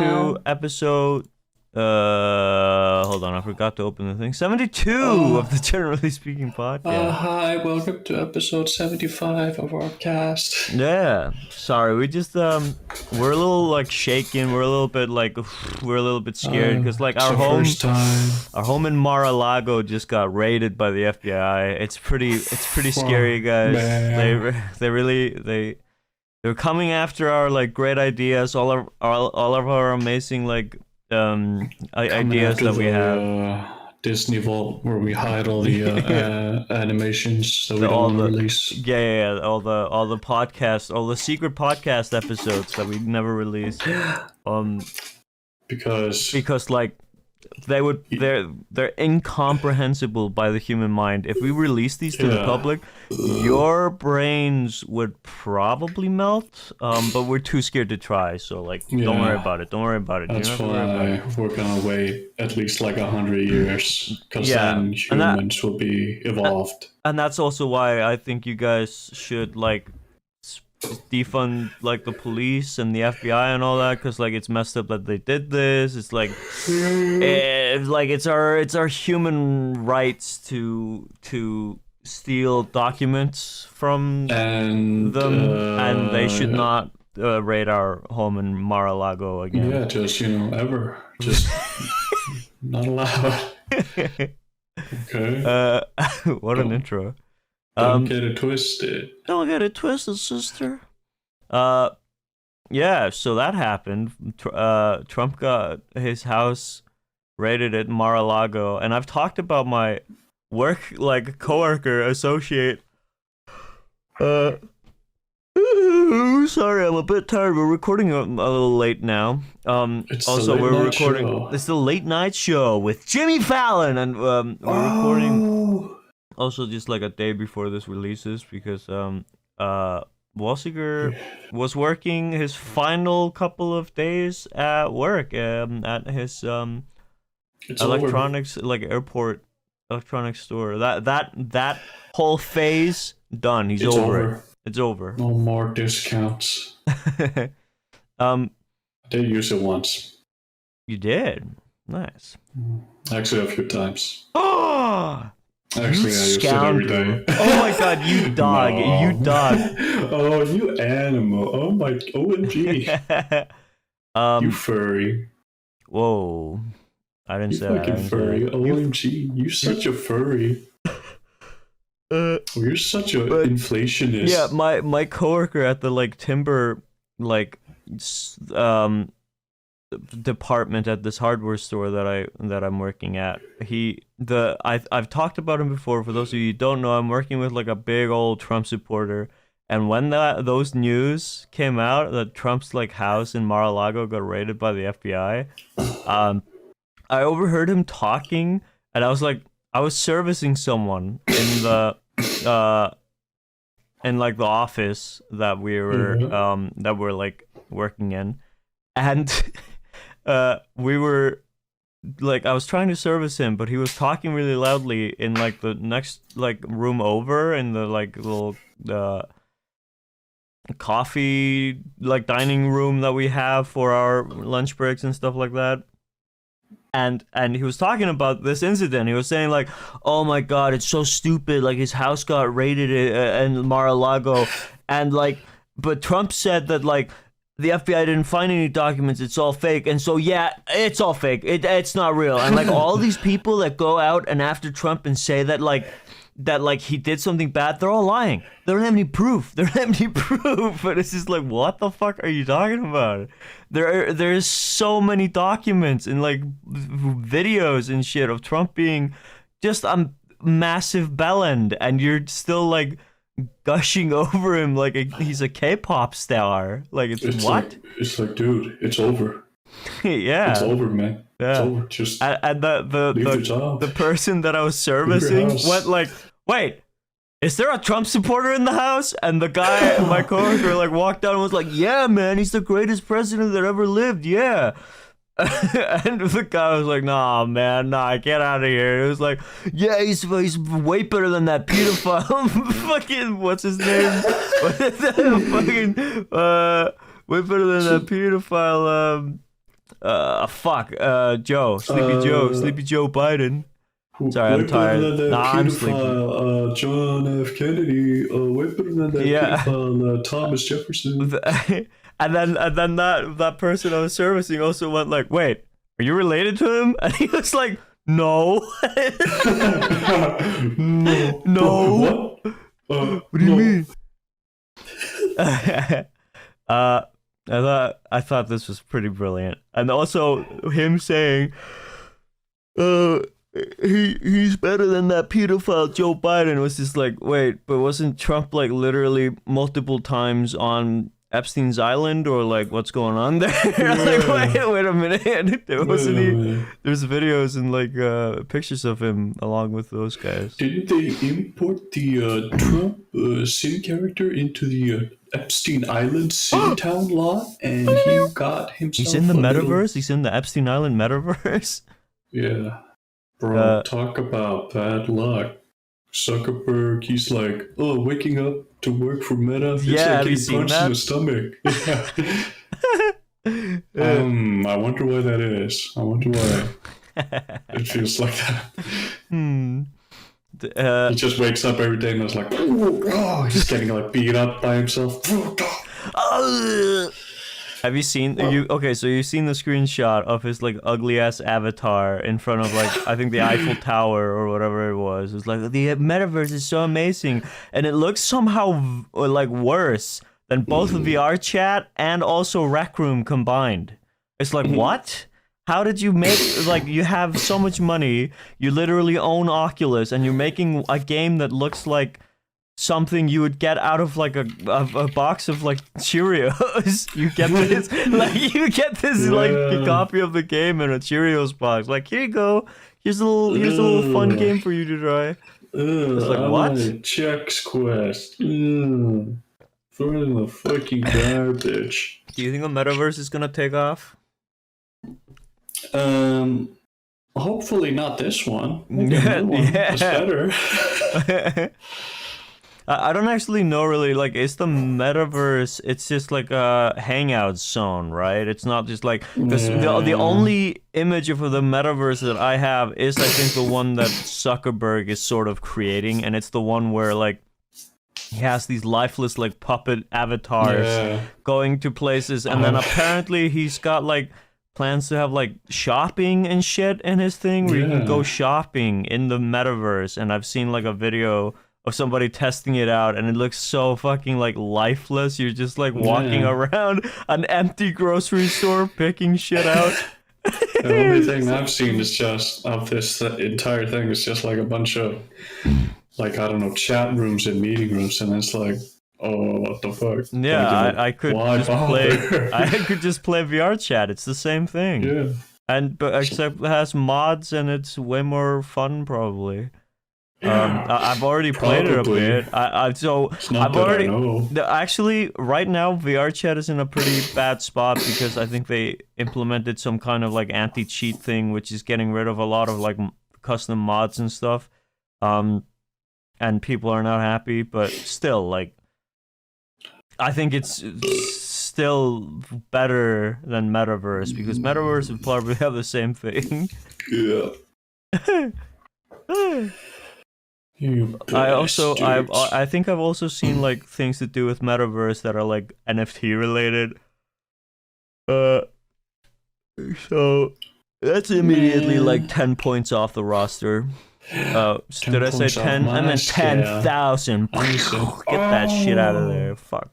to episode. Hold on, I forgot to open the thing. 72 of the Generally Speaking podcast. Hi, welcome to episode 75 of our cast. Yeah, sorry, we just we're a little like shaken. We're a little bit scared because like our home in Mar-a-Lago just got raided by the FBI. It's pretty scary, guys. Man. They're coming after our like great ideas, all of our amazing like ideas that we have. Disney Vault, where we hide all the animations that we don't release. Yeah, all the podcasts, all the secret podcast episodes that we never release. Because like they're incomprehensible by the human mind. If we release these to the public, your brains would probably melt. But we're too scared to try. So like, don't worry about it. Don't worry about it. That's why we're gonna wait at least like 100 years, because then humans will be evolved. And that's also why I think you guys should like defund like the police and the FBI and all that, because like it's messed up that they did this. It's like it's our human rights to steal documents from them, and they should not raid our home in Mar-a-Lago again. Yeah, just not allowed. Okay. What an intro. Don't get it twisted. Don't get it twisted, sister. Yeah, so that happened. Trump got his house raided at Mar-a-Lago, and I've talked about my work, like coworker, associate. Sorry, I'm a bit tired. We're recording a little late now. It's the late night show with Jimmy Fallon, and we're recording. Also, just like a day before this releases, because WOLseeker was working his final couple of days at work at his electronics like airport electronics store. That whole phase done. It's over it. It's over. No more discounts. I did use it once. You did? Nice. Actually, a few times. Oh. Actually, I use it every day. Oh my god, you dog. No. You dog. Oh, you animal. Oh my, OMG. You furry. Whoa. I didn't say that. You fucking furry. OMG. You're such a furry. You're such an inflationist. Yeah, my coworker at the like timber like department at this hardware store that I'm working at. I've talked about him before. For those of you who don't know, I'm working with like a big old Trump supporter. And when those news came out that Trump's like house in Mar-a-Lago got raided by the FBI, I overheard him talking, and I was servicing someone in the in like the office that we're like working in, and we were like, I was trying to service him, but he was talking really loudly in like the next like room over, in the like little coffee like dining room that we have for our lunch breaks and stuff like that. And he was talking about this incident. He was saying like, oh my god, it's so stupid, like his house got raided in Mar-a-Lago, and like, but Trump said that like the FBI didn't find any documents, it's all fake. And so yeah, it's all fake, it's not real. And like all these people that go out and after Trump and say that like he did something bad, they're all lying. They don't have any proof. But it's just like, what the fuck are you talking about? There's so many documents and like videos and shit of Trump being just a massive bellend, and you're still like gushing over him like he's a K-pop star. Like it's what? It's like, dude, it's over. Yeah, it's over, man. Yeah. It's over. Just and the person that I was servicing went like, wait, is there a Trump supporter in the house? And the guy, my coworker, like walked out and was like, yeah, man, he's the greatest president that ever lived. Yeah. And the guy was like, nah, man, nah, get out of here. It was like, yeah, he's way better than that pedophile. Fucking, what's his name? Fucking, way better than that pedophile. Sleepy Joe Biden. Sorry, I'm tired. Nah, I'm sleepy. John F. Kennedy. Way better than that pedophile Thomas Jefferson. and then that person I was servicing also went like, "Wait, are you related to him?" And he was like, "No." No. What? What do you mean? I thought this was pretty brilliant, and also him saying, he's better than that pedophile Joe Biden was just like, wait, but wasn't Trump like literally multiple times on Epstein's Island, or like what's going on there? Like, wait a minute, there wasn't he? There's videos and like pictures of him along with those guys. Didn't they import the Trump sin character into the Epstein Island sin town lot, and he got himself? He's in the metaverse. He's in the Epstein Island metaverse. Yeah. Bro, talk about bad luck. Zuckerberg, he's like, waking up to work for Meta. It's like getting punched in the stomach. I wonder why that is. I wonder why it feels like that. He just wakes up every day and is like, he's getting like beat up by himself. Have you seen so you've seen the screenshot of his like ugly ass avatar in front of like I think the Eiffel Tower or whatever it was. It's like the metaverse is so amazing, and it looks somehow like worse than both VR chat and also Rec Room combined. It's like, what? How did you make, like, you have so much money, you literally own Oculus, and you're making a game that looks like something you would get out of like a box of like Cheerios. You get this like a copy of the game in a Cheerios box. Like, here you go. Here's a little fun game for you to try. It's like, what? Chex Quest. Throw it in the fucking garbage. Do you think the metaverse is gonna take off? Hopefully not this one. It's better. I don't actually know really, like, is the metaverse, it's just like a hangout zone, right? It's not just like, because the only image of the metaverse that I have is, I think, the one that Zuckerberg is sort of creating, and it's the one where, like, he has these lifeless, like, puppet avatars going to places, and then apparently he's got, like, plans to have, like, shopping and shit in his thing, where you can go shopping in the metaverse, and I've seen, like, a video of somebody testing it out, and it looks so fucking like lifeless. You're just like walking around an empty grocery store picking shit out. The only thing I've seen is just of this entire thing is just like a bunch of like, I don't know, chat rooms and meeting rooms, and it's like, oh, what the fuck? Yeah, I could just play VR chat. It's the same thing. Yeah. But except it has mods and it's way more fun probably. I've already played it a bit. Actually, right now VR chat is in a pretty bad spot because I think they implemented some kind of like anti-cheat thing, which is getting rid of a lot of like custom mods and stuff. And people are not happy, but still, like, I think it's still better than Metaverse because Metaverse would probably have the same thing. Yeah. I think I've also seen like things to do with Metaverse that are like NFT related. So that's immediately like 10 points off the roster. Did I say 10? I meant 10,000. Get that shit out of there. Fuck.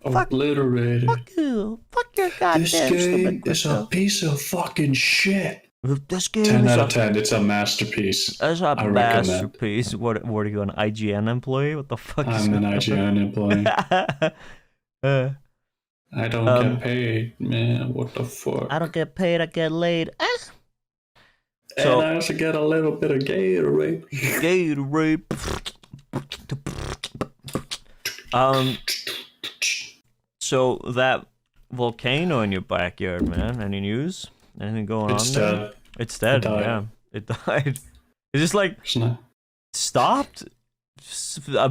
Obliterated. Fuck you. Fuck your goddamn This game is a piece of fucking shit. 10 out of 10. It's a masterpiece. It's a masterpiece. What are you, an IGN employee? What the fuck? I'm an IGN employee. I don't get paid, man. What the fuck? I don't get paid. I get laid. And I also get a little bit of Gatorade. So that volcano in your backyard, man. Any news? Anything going on there? It's dead. Yeah, it died. It just like stopped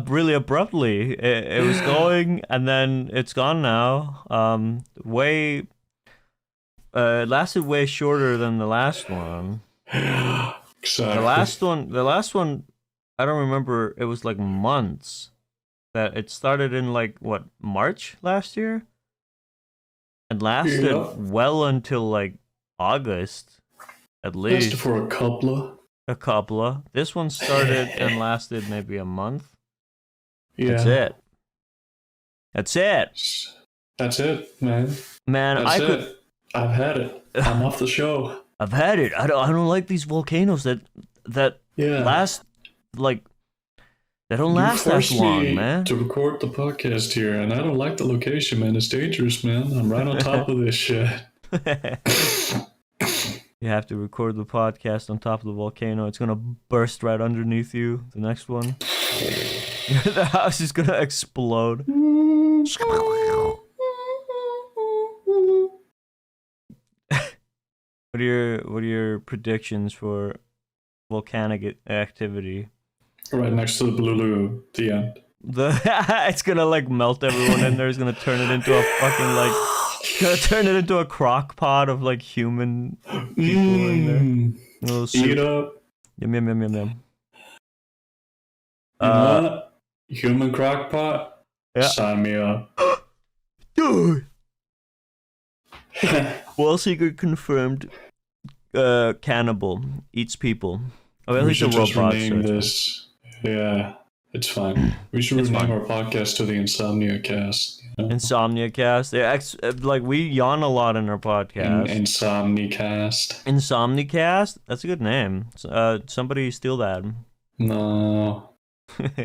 really abruptly. It was going, and then it's gone now. It lasted way shorter than the last one. Exactly. The last one, I don't remember. It was like months. That it started in like what, March last year, and lasted well until like August, at least. Lasted for a couple of. This one started and lasted maybe a month. Yeah. That's it. That's it, man. I've had it. I'm off the show. I've had it. I don't like these volcanoes that last like. They don't last that long, man. To record the podcast here, and I don't like the location, man. It's dangerous, man. I'm right on top of this shit. You have to record the podcast on top of the volcano. It's gonna burst right underneath you. The next one, the house is gonna explode. What are your predictions for volcanic activity? Right next to the Blue Lagoon, the end. It's gonna like melt everyone in there. It's gonna turn it into a fucking like, turn it into a crock pot of like human people in there. Eat up. Yum yum yum yum yum. You know what? Human crock pot. Yeah. Sign me up. Dude. WOLseeker confirmed. Cannibal eats people. Oh, at least a robot. Rename this. Yeah, it's fine. We should rename our podcast to the Insomnia Cast. You know? Insomnia Cast. Like we yawn a lot in our podcast. Insomnicast. Insomnicast. That's a good name. Somebody steal that. No.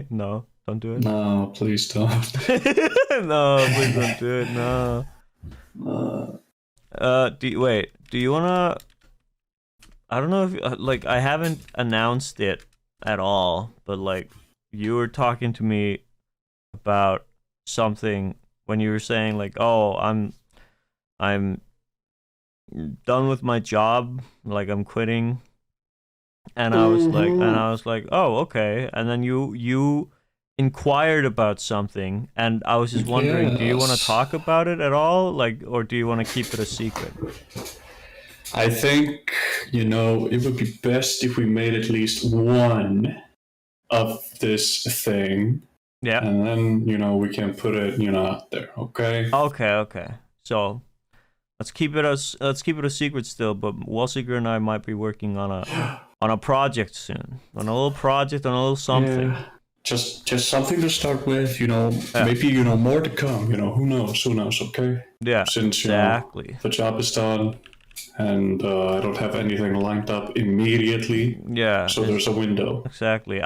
No, don't do it. No, please don't. No, please don't do it. No. Do you wanna? I don't know if like I haven't announced it at all, but like you were talking to me about something when you were saying like, oh, I'm done with my job, like I'm quitting, and I was like, oh, okay, and then you inquired about something, and I was just wondering, do you want to talk about it at all, like, or do you want to keep it a secret? I think, it would be best if we made at least one of this thing. Yeah. And then, we can put it, out there, okay? Okay. So let's keep it a secret still, but WOLseeker and I might be working on a project soon. On a little something. Yeah. Just something to start with, maybe, more to come, who knows, okay? Yeah. Since, exactly. The job is done. And I don't have anything lined up immediately. Yeah. So there's a window. Exactly.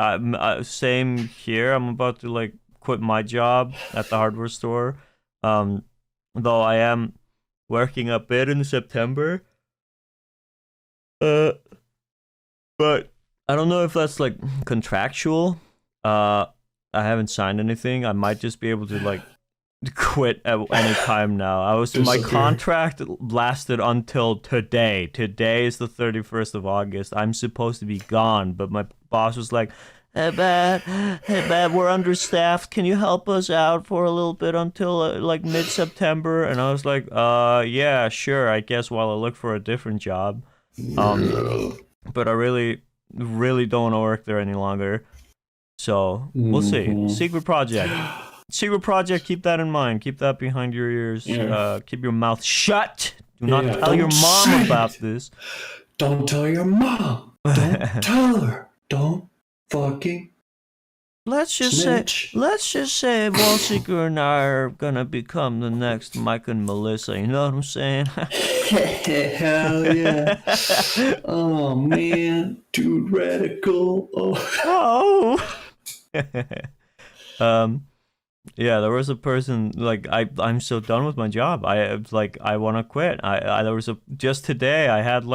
Same here. I'm about to like quit my job at the hardware store. Though I am working a bit in September. But I don't know if that's like contractual. I haven't signed anything. I might just be able to like quit at any time now. My contract lasted until today. Today is the 31st of August. I'm supposed to be gone, but my boss was like, hey man, we're understaffed. Can you help us out for a little bit until like mid-September? And I was like, yeah, sure, I guess, while I look for a different job. But I really don't want to work there any longer. So we'll see. Secret project, keep that in mind. Keep that behind your ears. Yeah. Keep your mouth shut. Do not tell your mom about this. Don't tell your mom. Don't tell her. Don't fucking Let's just say WOLseeker and I are gonna become the next Mike and Melissa, you know what I'm saying? Hell yeah. Oh man, too radical. Oh. Yeah, there was a person like I'm so done with my job. I want to quit. There was just today I had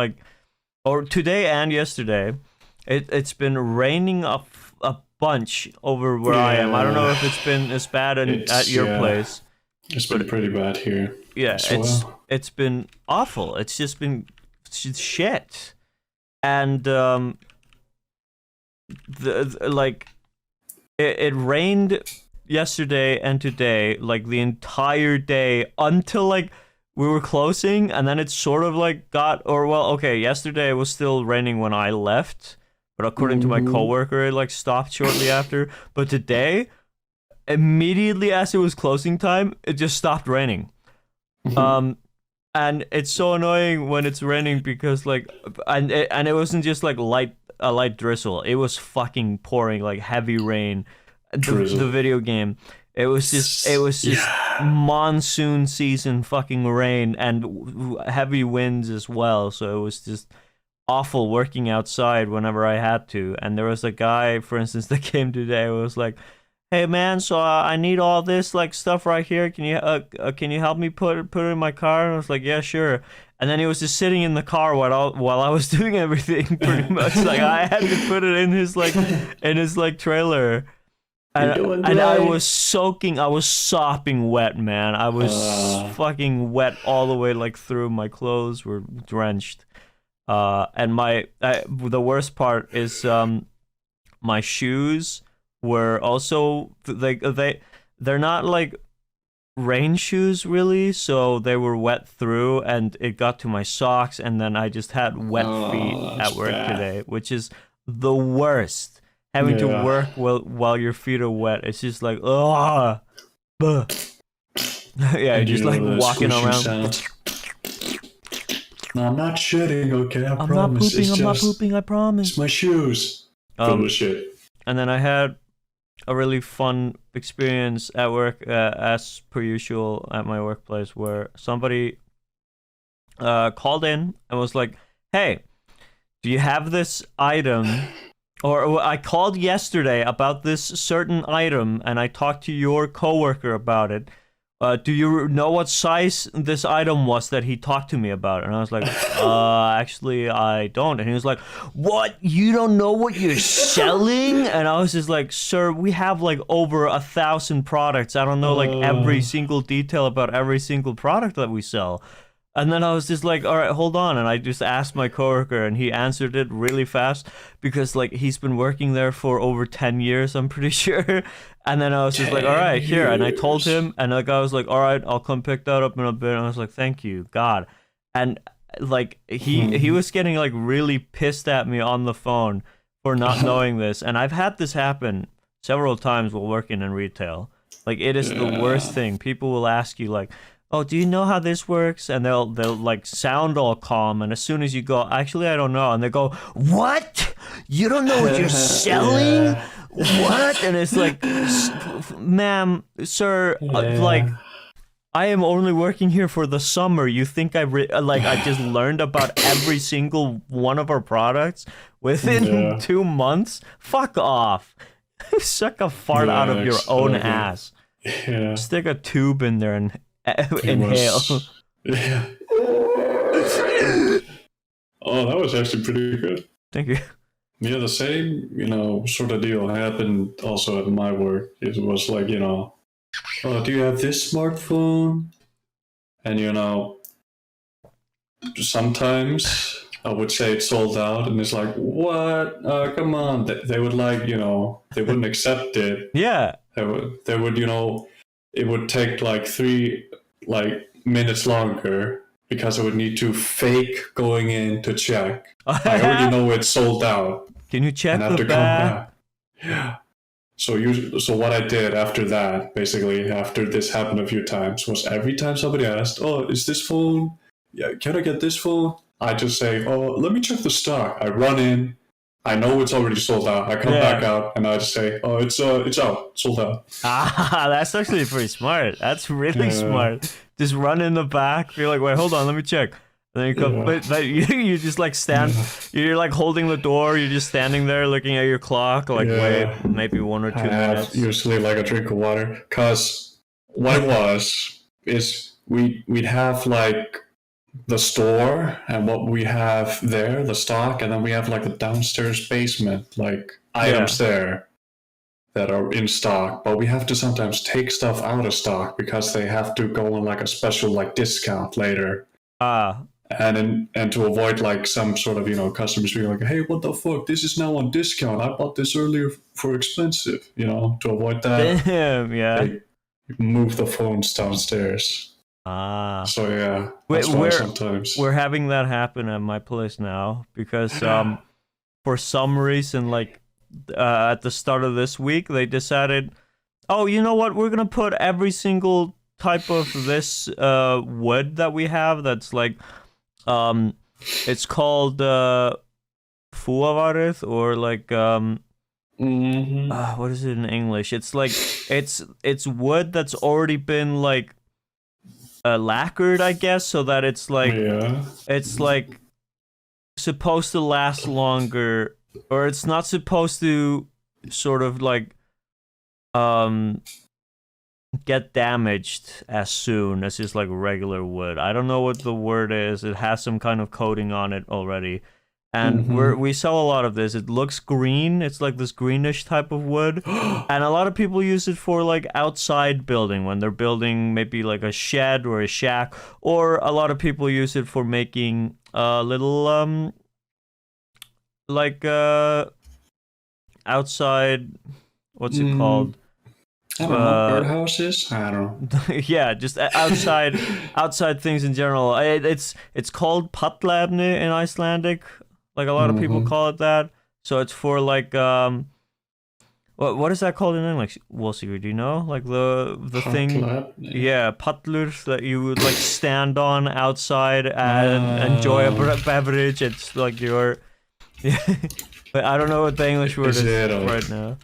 today and yesterday, it's been raining a bunch over where I am. I don't know if it's been as bad at your place. It's been pretty bad here. Yeah, it's been awful. It's just been shit, and it rained yesterday and today, like the entire day, until we were closing, and then it sort of like got, or well, okay, yesterday it was still raining when I left, but according to my coworker, it like stopped shortly after. But today, immediately as it was closing time, it just stopped raining. And it's so annoying when it's raining because like, and it wasn't just like a light drizzle. It was fucking pouring like heavy rain. The video game. It was just monsoon season fucking rain and heavy winds as well. So it was just awful working outside whenever I had to. And there was a guy, for instance, that came today who was like, "Hey man, so I need all this like stuff right here. Can you help me put it in my car?" And I was like, "Yeah, sure." And then he was just sitting in the car while I was doing everything. Pretty much, like I had to put it in his trailer. And I was soaking, I was sopping wet, man. I was fucking wet all the way, like through. My clothes were drenched. And the worst part is my shoes were also like they're not like rain shoes really, so they were wet through, and it got to my socks, and then I just had wet feet at work today, which is the worst. Having to work while your feet are wet, it's just like, yeah, you're just like walking around. No, I'm not shitting, okay? I promise. I'm not pooping, I promise. It's my shoes. Bullshit. And then I had a really fun experience at work, as per usual at my workplace, where somebody called in and was like, "Hey, do you have this item?" Or I called yesterday about this certain item, and I talked to your coworker about it. Do you know what size this item was that he talked to me about? And I was like, actually, I don't. And he was like, "What? You don't know what you're selling?" And I was just like, "Sir, we have like over 1,000 products. I don't know like every single detail about every single product that we sell." And then I was just like, "All right, hold on." And I just asked my coworker, and he answered it really fast because like he's been working there for over 10 years, I'm pretty sure. And then I was just like, "All right, here." And I told him, and the guy was like, "All right, I'll come pick that up in a bit." And I was like, "Thank you, God." And like he was getting like really pissed at me on the phone for not knowing this. And I've had this happen several times while working in retail. Like it is the worst thing. People will ask you like, "Oh, do you know how this works?" And they'll like sound all calm, and as soon as you go, "Actually, I don't know," and they go, "What? You don't know what you're selling? What?" And it's like, "Ma'am, sir, like I am only working here for the summer. You think I just learned about every single one of our products within 2 months? Fuck off. Suck a fart out of your own ass. Stick a tube in there and inhale." Yeah. Oh, that was actually pretty good. Thank you. Yeah, the same, sort of deal happened also at my work. It was like, "Oh, do you have this smartphone?" And, sometimes I would say it's sold out, and it's like, "What? Come on." They would like, they wouldn't accept it. Yeah. They would, it would take like 3 minutes longer because I would need to fake going in to check. I already know it's sold out. Can you check and I have the to come back? back. Yeah. So what I did after that, basically after this happened a few times, was every time somebody asked, "Oh, is this phone? Yeah, can I get this phone?" I just say, "Oh, let me check the stock." I run in. I know it's already sold out. I come back out and I just say, "Oh, it's out, sold out." That's actually pretty smart. That's really smart. Just run in the back. You're like, "Wait, hold on, let me check." And then you come, but you just like stand. You're like holding the door. You're just standing there looking at your clock. Like, wait, maybe 1 or 2 minutes. Usually like a drink of water. Cause what it was is we'd have like the store and what we have there, the stock, and then we have like the downstairs basement, like items there that are in stock, but we have to sometimes take stuff out of stock because they have to go on like a special like discount later. And to avoid like some sort of customers being like, "Hey, what the fuck? This is now on discount. I bought this earlier for expensive." To avoid that, Damn, yeah. they move the phones downstairs. Ah. So yeah, We- that's why We're sometimes. we're having that happen at my place now because for some reason like at the start of this week they decided, oh, you know what, we're gonna put every single type of this wood that we have that's like it's called fuavarith, or like what is it in English? It's like it's wood that's already been like lacquered, I guess, so that Yeah. it's like supposed to last longer, or it's not supposed to sort of like um get damaged as soon as just like regular wood. I don't know what the word is. It has some kind of coating on it already. And we sell a lot of this. It looks green. It's like this greenish type of wood. And a lot of people use it for like outside building when they're building maybe like a shed or a shack, or a lot of people use it for making little like outside, what's it called? I don't know, birdhouses? I don't know. Yeah, just outside things in general. It's called patlabni in Icelandic. Like a lot of people call it that. So it's for like what is that called in English? WOLseeker, do you know? Like the thing, yeah, patlur that you would like stand on outside and enjoy a beverage. It's like your but I don't know what the English word is right now.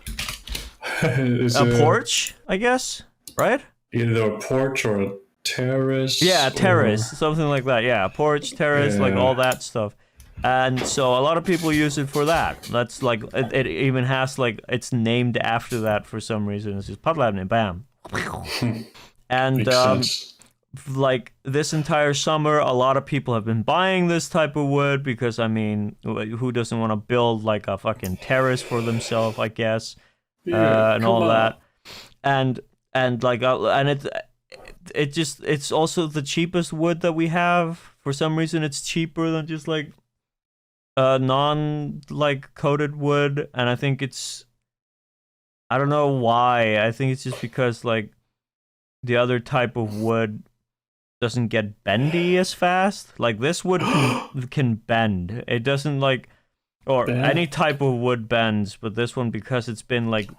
A porch, I guess, right? Either a porch or a terrace. Yeah, terrace, something like that. Yeah, porch, terrace, like all that stuff. And so a lot of people use it for that. That's like it even has like it's named after that for some reason. It's just patlabni, bam. And like this entire summer, a lot of people have been buying this type of wood because I mean, who doesn't want to build like a fucking terrace for themselves? I guess. And all that, and like and it's also the cheapest wood that we have. For some reason, it's cheaper than just like non like coated wood, and I think I don't know why. I think it's just because like the other type of wood doesn't get bendy as fast. Like this wood can bend. It doesn't like. Or any type of wood bends, but this one, because it's been like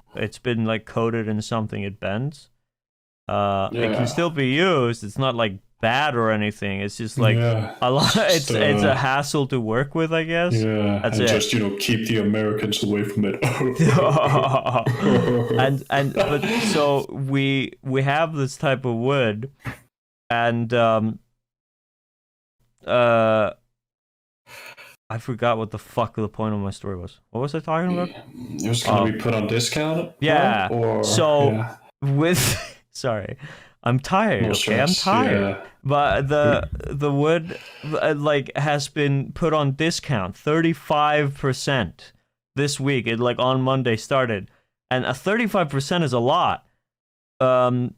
coated in something, it bends. It can still be used. It's not like bad or anything. It's just like a lot. It's a hassle to work with, I guess. Yeah, that's and it. Just keep the Americans away from it. and but so we have this type of wood, and I forgot what the fuck the point of my story was. What was I talking about? It was going to be put on discount? Yeah. Or, with... Sorry. I'm tired, no okay? stress, I'm tired. Yeah. But the wood like has been put on discount, 35% this week. It like on Monday started. And a 35% is a lot. And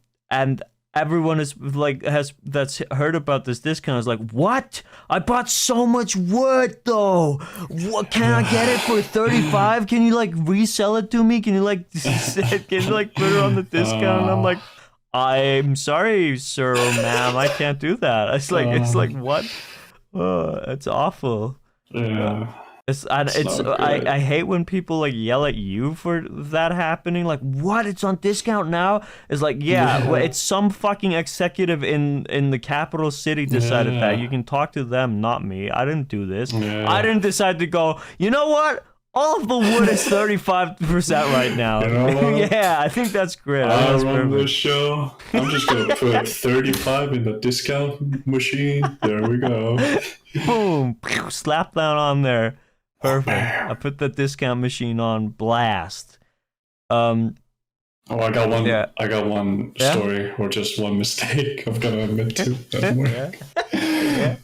everyone is like that's heard about this discount is like, what? I bought so much wood though. What, can I get it for 35? Can you like resell it to me? Can you like put it on the discount? And I'm like, I'm sorry, sir or ma'am, I can't do that. It's like what? It's awful. Yeah. I hate when people like yell at you for that happening. Like, what? It's on discount now? It's like, yeah. It's some fucking executive in the capital city decided that. You can talk to them, not me. I didn't do this. I didn't decide to go, you know what? All of the wood is 35% right now. You know what? Yeah, I think that's great. I run this show. I'm just going to put 35 in the discount machine. There we go. Boom. Slap that on there. Perfect. I put the discount machine on blast. I got one. Yeah. I got one story or just one mistake. I'm gonna admit to.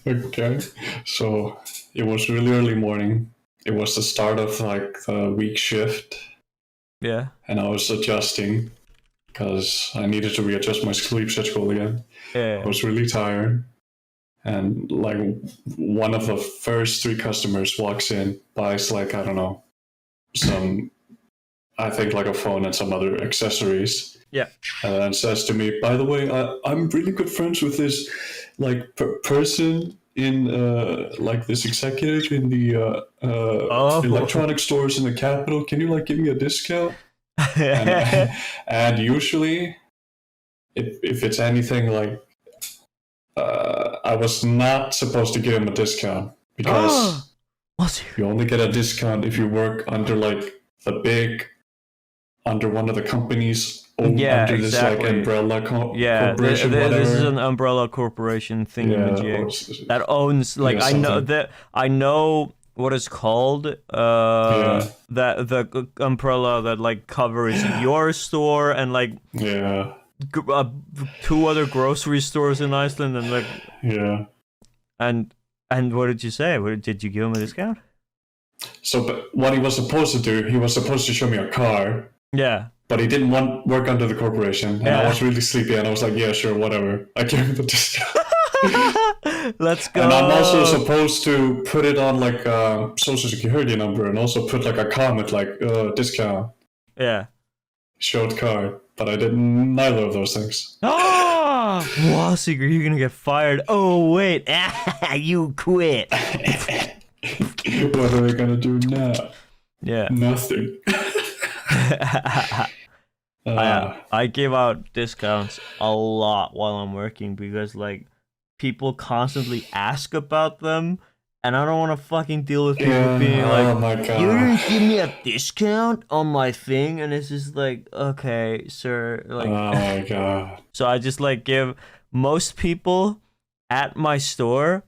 Okay. So it was really early morning. It was the start of like the week shift. Yeah. And I was adjusting because I needed to readjust my sleep schedule again. Yeah. I was really tired. And like one of the first 3 customers walks in, buys like, I don't know, some I think like a phone and some other accessories. Yeah. And then says to me, by the way, I'm really good friends with this like person in like this executive in the electronic stores in the capital. Can you like give me a discount? and usually, if it's anything like, I was not supposed to give him a discount because you only get a discount if you work under like the big, under one of the companies. Under this like umbrella corporation. This is an umbrella corporation thingamajig that owns like I know what it's called. That the umbrella that like covers your store and like 2 other grocery stores in Iceland and like and what did you say? Did you give him a discount? So, but what he was supposed to do, he was supposed to show me a car. Yeah. But he didn't want work under the corporation, and I was really sleepy, and I was like, "Yeah, sure, whatever." I gave him the discount. Let's go. And I'm also supposed to put it on like a social security number, and also put like a comment like discount. Yeah. Showed card, but I did neither of those things. WOLseeker, you're gonna get fired. Oh wait, you quit. What are they gonna do now? Yeah. Nothing. I give out discounts a lot while I'm working because like people constantly ask about them and I don't want to fucking deal with people being like, oh my God, you didn't give me a discount on my thing, and it's just like, okay, sir, like, oh my God. So I just like give most people at my store.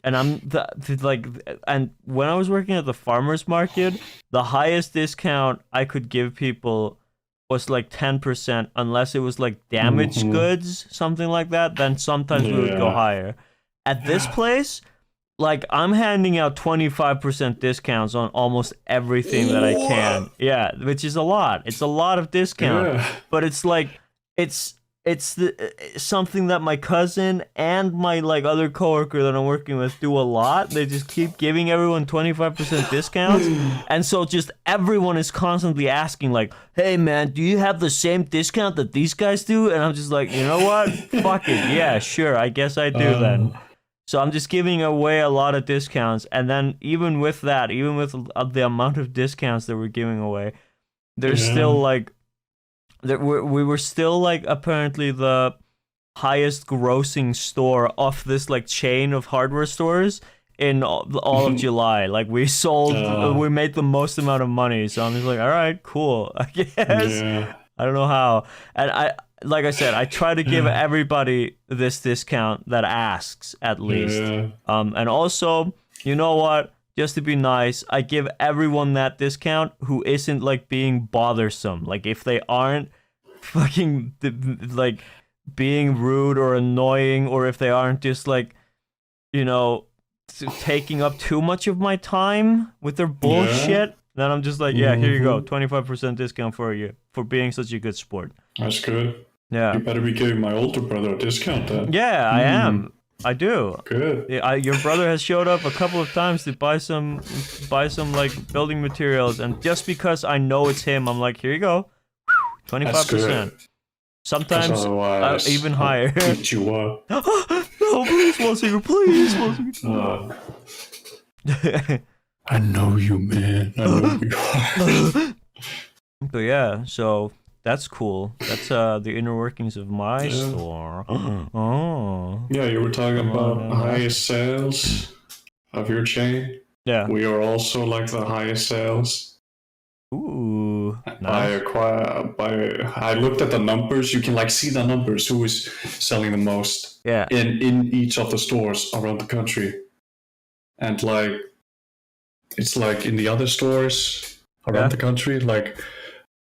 And and when I was working at the farmer's market, the highest discount I could give people was like 10%, unless it was like damaged goods, something like that. Then sometimes we would go higher. At this place, like I'm handing out 25% discounts on almost everything that I can. Yeah, which is a lot. It's a lot of discount, but it's like it's something that my cousin and my like other coworker that I'm working with do a lot. They just keep giving everyone 25% discounts, and so just everyone is constantly asking like, "Hey man, do you have the same discount that these guys do?" And I'm just like, you know what? Fuck it, yeah, sure, I guess I do then. So I'm just giving away a lot of discounts, and then even with that, even with the amount of discounts that we're giving away, there's still like. We were still like apparently the highest grossing store of this like chain of hardware stores in all of July. Like we made the most amount of money. So I'm just like, all right, cool, I guess. I don't know how. And like I said, I try to give everybody this discount that asks at least. And also, you know what? Just to be nice, I give everyone that discount who isn't like being bothersome. Like if they aren't fucking like being rude or annoying, or if they aren't just like, you know, taking up too much of my time with their bullshit, then I'm just like, yeah, here you go, 25% discount for you for being such a good sport. That's good. Yeah. You better be giving my older brother a discount then. Yeah, I am. I do. Good. Your brother has showed up a couple of times to buy some like building materials, and just because I know it's him, I'm like, here you go, 25%. Sometimes even higher. I'll beat you up. No, please, WOLseeker, please, WOLseeker. I know you, man. I know you are. But yeah, so that's cool. That's the inner workings of my store. Yeah, you were talking about highest sales of your chain. Yeah. We are also like the highest sales. Ooh. Nice. I looked at the numbers. You can like see the numbers, who is selling the most. Yeah. In each of the stores around the country. And like it's like in the other stores around the country, like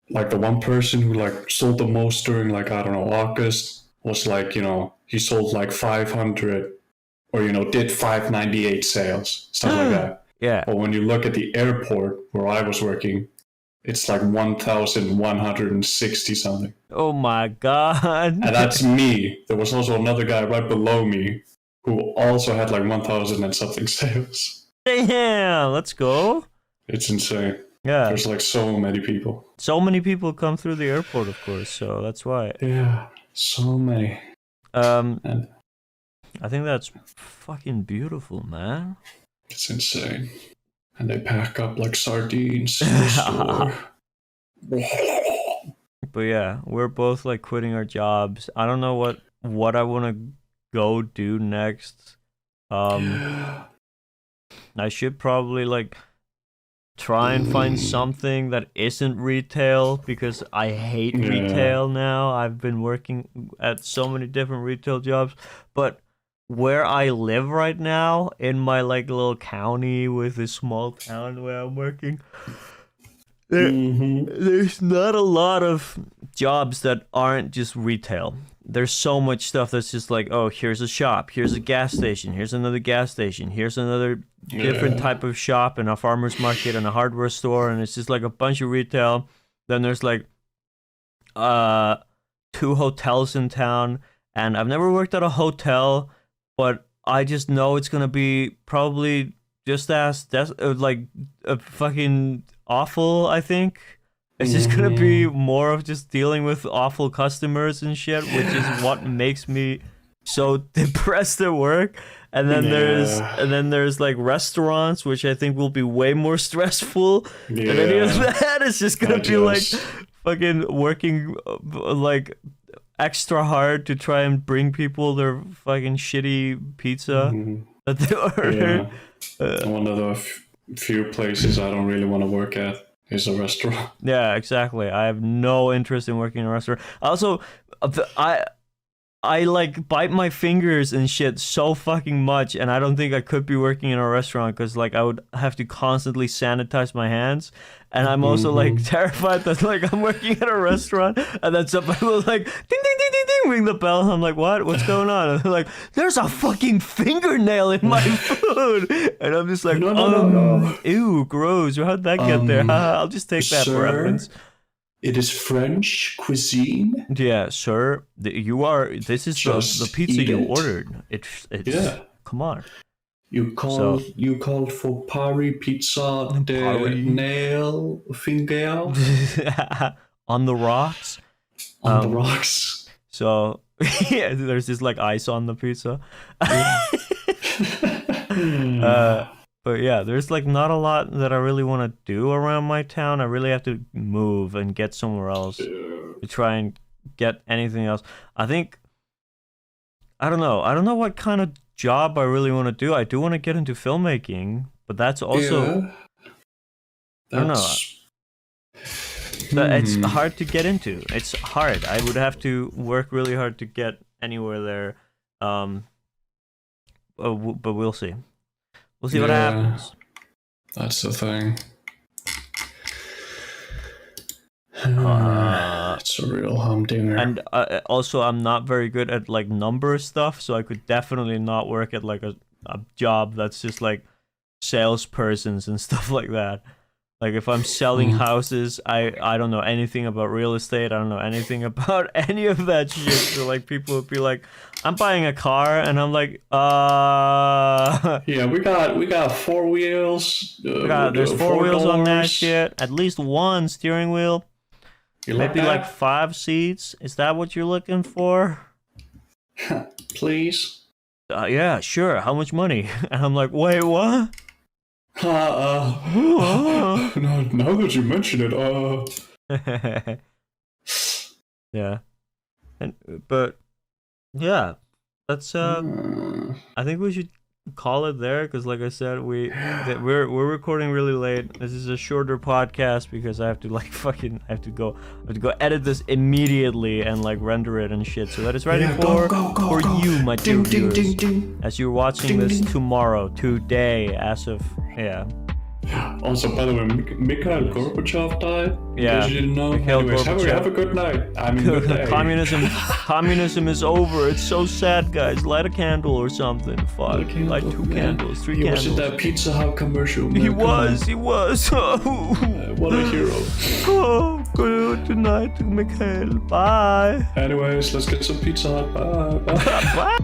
the one person who like sold the most during like, I don't know, August was like, you know, he sold like 500 or, you know, did 598 sales, stuff like that. Yeah. But when you look at the airport where I was working, it's like 1,160 something. Oh my God. And that's me. There was also another guy right below me who also had like 1,000 and something sales. Damn, let's go. It's insane. Yeah. There's like so many people. So many people come through the airport, of course, so that's why. Yeah, so many. And I think that's fucking beautiful, man. It's insane. And they pack up like sardines in the store. But yeah, we're both like quitting our jobs. I don't know what I want to go do next. I should probably like try and find something that isn't retail, because I hate retail now. I've been working at so many different retail jobs, but where I live right now, in my like little county with this small town where I'm working, there's not a lot of jobs that aren't just retail. There's so much stuff that's just like, oh, here's a shop, here's a gas station, here's another gas station, here's another different type of shop, and a farmer's market and a hardware store, and it's just like a bunch of retail. Then there's like 2 hotels in town, and I've never worked at a hotel, but I just know it's gonna be probably just as like fucking awful. I think it's just gonna be more of just dealing with awful customers and shit, which is what makes me so depressed at work. And then there's like restaurants, which I think will be way more stressful. And any of that is just gonna be like fucking working like extra hard to try and bring people their fucking shitty pizza that they order. One of the few places I don't really want to work at is a restaurant. Yeah, exactly. I have no interest in working in a restaurant. Also, I like bite my fingers and shit so fucking much, and I don't think I could be working in a restaurant, because like I would have to constantly sanitize my hands, and I'm also like terrified that like I'm working at a restaurant and then somebody will like ding ding ding ding ding ring the bell, and I'm like, what's going on? And they're like, there's a fucking fingernail in my food, and I'm just like, no. Ew, gross. How'd that get there? I'll just take that for reference. It is French cuisine. Yeah, sir. This is the pizza you ordered. It's come on. You called for Paris pizza de nail finger on the rocks. On the rocks. So yeah, there's this like ice on the pizza. But yeah, there's like not a lot that I really want to do around my town. I really have to move and get somewhere else to try and get anything else. I don't know what kind of job I really want to do. I do want to get into filmmaking, but that's also I don't know. It's hard to get into. It's hard. I would have to work really hard to get anywhere there. But we'll see. We'll see what happens. That's the thing. It's a real humdinger. And also, I'm not very good at like number stuff, so I could definitely not work at like a job that's just like salespersons and stuff like that. Like if I'm selling houses, I don't know anything about real estate. I don't know anything about any of that shit. So like people would be like, I'm buying a car, and I'm like, yeah, we got 4 wheels. There's 4 wheels on that shit. At least 1 steering wheel. Maybe like 5 seats. Is that what you're looking for? Please. Yeah, sure. How much money? And I'm like, wait, what? Now that you mention it, yeah, but yeah, that's I think we should call it there, because like I said, we're recording really late. This is a shorter podcast because I have to go edit this immediately and like render it and shit, so that it's ready for you, my dear viewers, as you're watching this today, as of Also, by the way, Mikhail Gorbachev died. Yeah, you didn't know. Mikhail Anyways, Gorbachev. have a good night. I mean, good day. Communism is over. It's so sad, guys. Light a candle or something. Fuck. Light 2 candles, 3 candles. He was in that Pizza Hut commercial. Man. He was. What a hero. Oh, good night, Mikhail. Bye. Anyways, let's get some Pizza Hut. Bye. Bye.